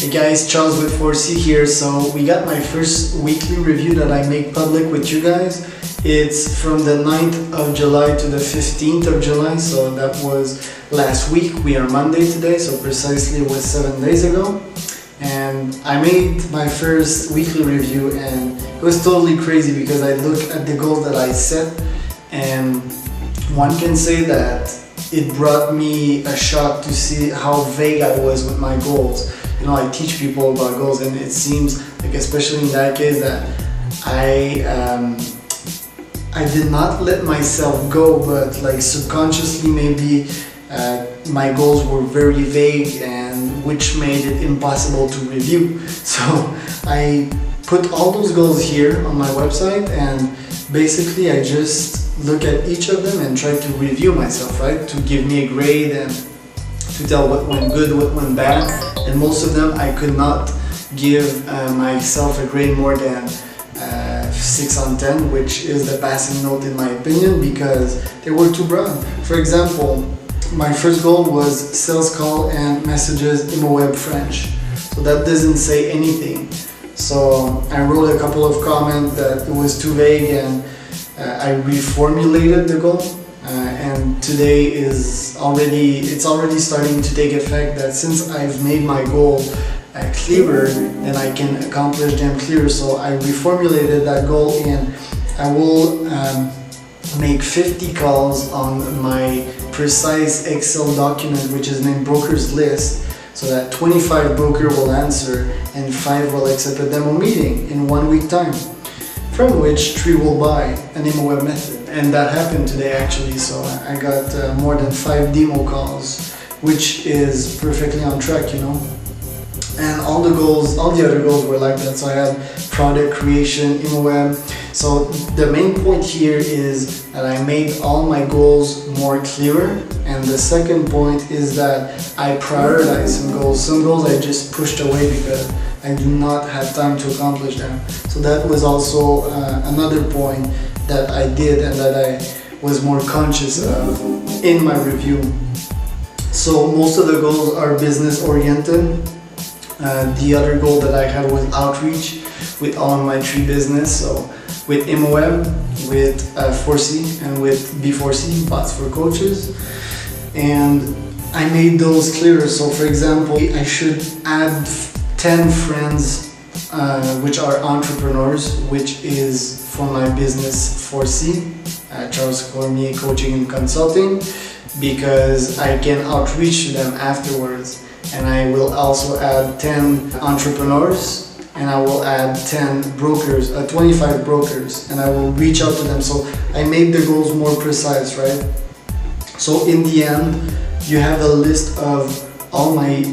Hey guys, Charles with 4C here. So we got my first weekly review that I make public with you guys. It's from the 9th of July to the 15th of July, so that was last week. We are Monday today, so precisely it was 7 days ago. And I made my first weekly review and it was totally crazy because I look at the goals that I set, and one can say that it brought me a shock to see how vague I was with my goals. You know, I teach people about goals, and it seems like, especially in that case, that I did not let myself go, but like subconsciously maybe my goals were very vague, and which made it impossible to review. So I put all those goals here on my website, and basically I just look at each of them and try to review myself, right? To give me a grade and to tell what went good, what went bad. And most of them I could not give myself a grade more than 6 on 10, which is the passing note in my opinion, because they were too broad. For example, my first goal was sales call and messages ImoWeb French. So that doesn't say anything. So I wrote a couple of comments that it was too vague, and I reformulated the goal. And today it's already starting to take effect, that since I've made my goal clearer, then I can accomplish them clearer. So I reformulated that goal, and I will make 50 calls on my precise Excel document, which is named Brokers List, so that 25 broker will answer and 5 will accept a demo meeting in 1 week time, from which 3 will buy an ImoWeb method. And that happened today actually, so I got more than 5 demo calls, which is perfectly on track, you know. And all the other goals were like that. So I had product creation, ImoWeb. So the main point here is that I made all my goals more clearer, and the second point is that I prioritized some goals. Some goals I just pushed away because I do not have time to accomplish them. So that was also another point that I did and that I was more conscious of in my review. So most of the goals are business oriented. The other goal that I had was outreach with all of my 3 business. So with ImoWeb, with 4C, and with B4C, Bots for Coaches. And I made those clearer. So for example, I should add 10 friends which are entrepreneurs, which is for my business 4C, Charles Cormier Coaching and Consulting, because I can outreach to them afterwards. And I will also add 10 entrepreneurs, and I will add 10 brokers, 25 brokers, and I will reach out to them. So I made the goals more precise, right? So in the end, you have a list of all my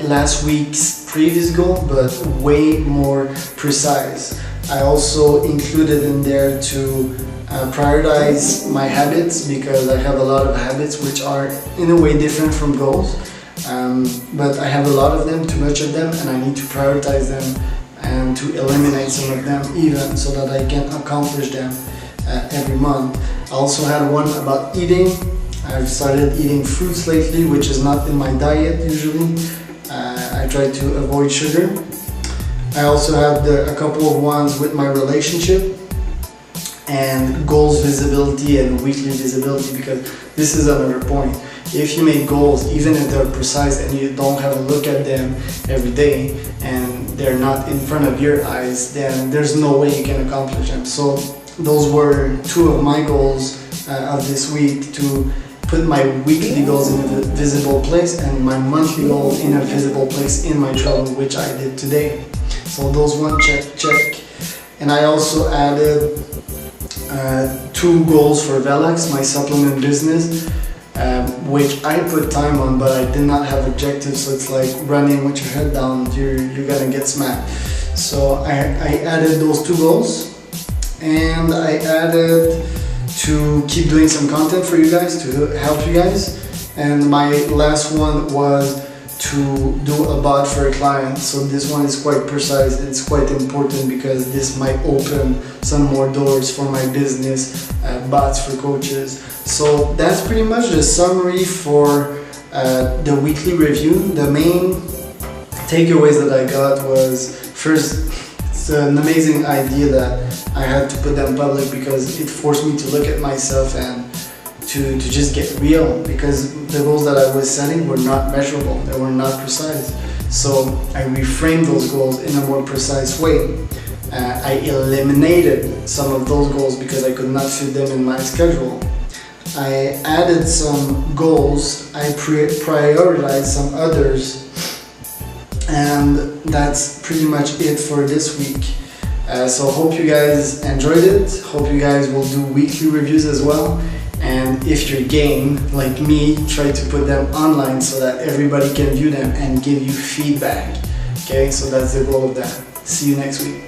last week's previous goal, but way more precise. I also included in there to prioritize my habits, because I have a lot of habits which are in a way different from goals. But I have a lot of them, too much of them, and I need to prioritize them and to eliminate some of them even, so that I can accomplish them every month. I also had one about eating. I've started eating fruits lately, which is not in my diet usually. I try to avoid sugar. I also had a couple of ones with my relationship and goals visibility and weekly visibility, because this is another point. If you make goals, even if they're precise and you don't have a look at them every day and they're not in front of your eyes, then there's no way you can accomplish them. So those were 2 of my goals of this week, to put my weekly goals in a visible place and my monthly goals in a visible place in my Trello, which I did today. So those one, check. And I also added 2 goals for Velex, my supplement business, which I put time on, but I did not have objectives. So it's like running with your head down, you're gonna get smacked. So I added those 2 goals, and I added to keep doing some content for you guys, to help you guys. And my last one was to do a bot for a client. So this one is quite precise. It's quite important because this might open some more doors for my business, Bots for Coaches. So that's pretty much the summary for the weekly review. The main takeaways that I got was, first, it's an amazing idea that I had to put them public because it forced me to look at myself and to just get real, because the goals that I was setting were not measurable, they were not precise. So I reframed those goals in a more precise way. I eliminated some of those goals because I could not fit them in my schedule. I added some goals, I prioritized some others, and that's pretty much it for this week. So hope you guys enjoyed it, hope you guys will do weekly reviews as well, and if you're game, like me, try to put them online so that everybody can view them and give you feedback. Okay, so that's the goal of that. See you next week.